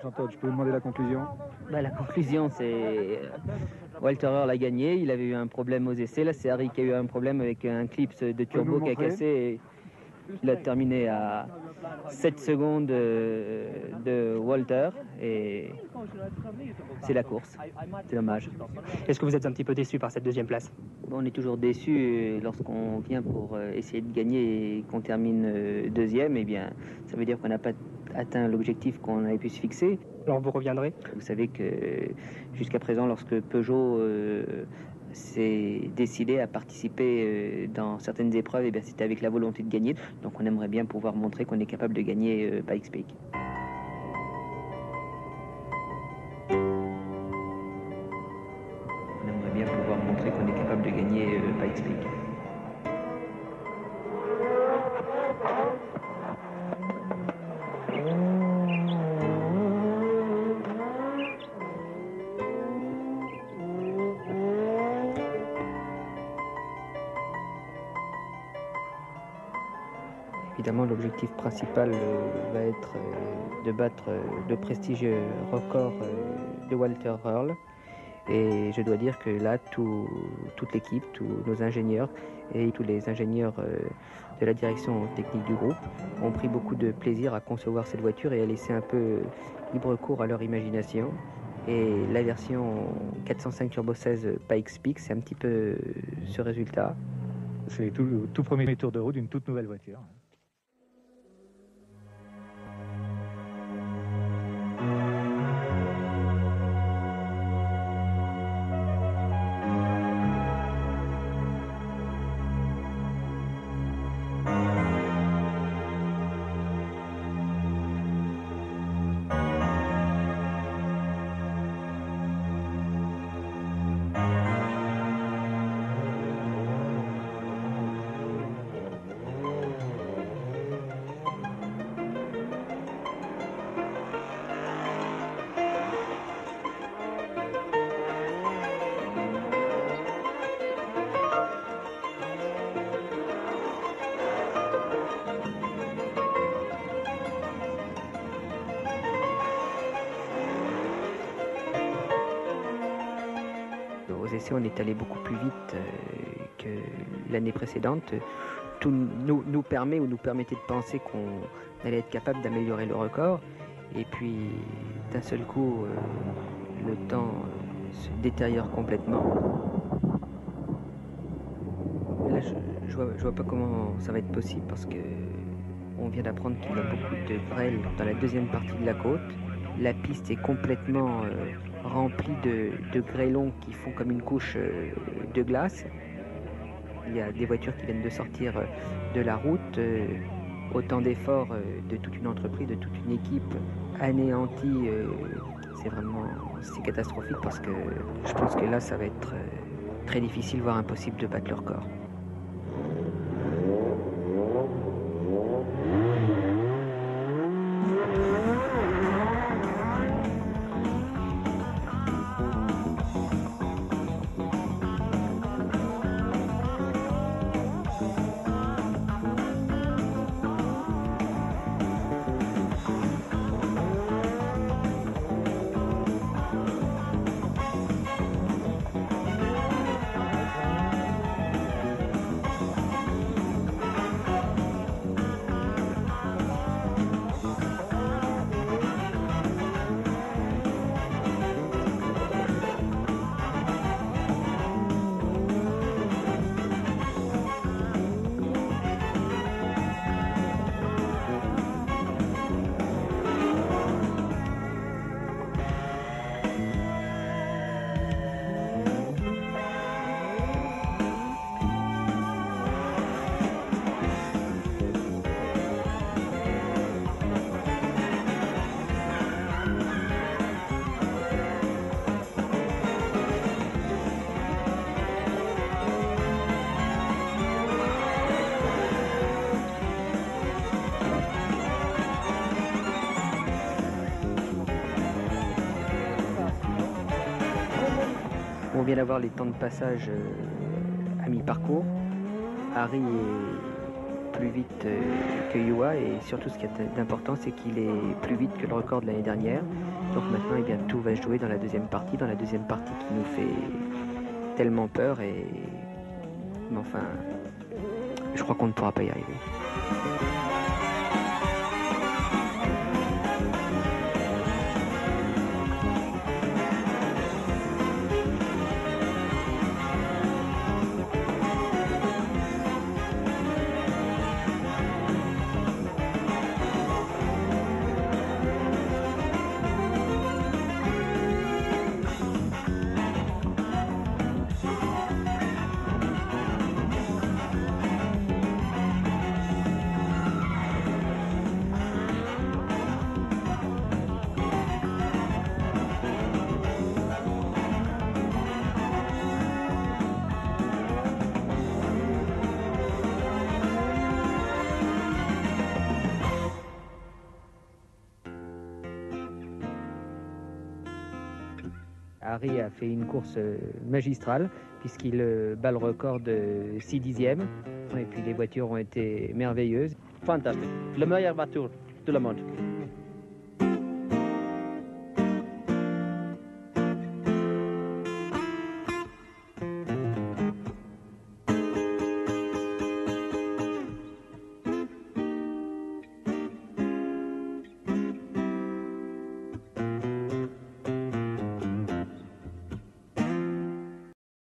Jean-Todt, je peux vous demander la conclusion? La conclusion, c'est Walter Earl a gagné. Il avait eu un problème aux essais. Là, c'est Harry qui a eu un problème avec un clips de turbo qui a cassé. Et il a terminé à 7 secondes de Walter. Et c'est la course. C'est dommage. Est-ce que vous êtes un petit peu déçu par cette deuxième place? On est toujours déçu lorsqu'on vient pour essayer de gagner et qu'on termine deuxième. Eh bien, ça veut dire qu'on n'a pas atteint l'objectif qu'on avait pu se fixer. Alors vous reviendrez? Vous savez que jusqu'à présent, lorsque Peugeot s'est décidé à participer dans certaines épreuves, eh bien, c'était avec la volonté de gagner. Donc on aimerait bien pouvoir montrer qu'on est capable de gagner Pikes Peak. On aimerait bien pouvoir montrer qu'on est capable de gagner Pikes Peak. Évidemment, l'objectif principal va être de battre le prestigieux record de Walter Earl. Et je dois dire que là, toute l'équipe, tous nos ingénieurs et tous les ingénieurs de la direction technique du groupe ont pris beaucoup de plaisir à concevoir cette voiture et à laisser un peu libre cours à leur imagination. Et la version 405 Turbo 16 Pikes Peak, c'est un petit peu ce résultat. C'est le tout premier tour de roue d'une toute nouvelle voiture. Aux essais, on est allé beaucoup plus vite que l'année précédente. Tout nous permet ou nous permettait de penser qu'on allait être capable d'améliorer le record. Et puis, d'un seul coup, le temps se détériore complètement. Là, je vois pas comment ça va être possible parce que on vient d'apprendre qu'il y a beaucoup de grêle dans la deuxième partie de la côte. La piste est complètement remplie de grêlons qui font comme une couche de glace. Il y a des voitures qui viennent de sortir de la route. Autant d'efforts de toute une entreprise, de toute une équipe anéantie. C'est catastrophique parce que je pense que là, ça va être très difficile, voire impossible de battre leur record. On vient d'avoir les temps de passage à mi-parcours. Harry est plus vite que Yua, et surtout ce qui est d'important, c'est qu'il est plus vite que le record de l'année dernière. Donc maintenant, eh bien, tout va se jouer dans la deuxième partie qui nous fait tellement peur, mais enfin, je crois qu'on ne pourra pas y arriver. Harry a fait une course magistrale puisqu'il bat le record de 6 dixièmes. Et puis les voitures ont été merveilleuses. Fantastique. La meilleure voiture de le monde.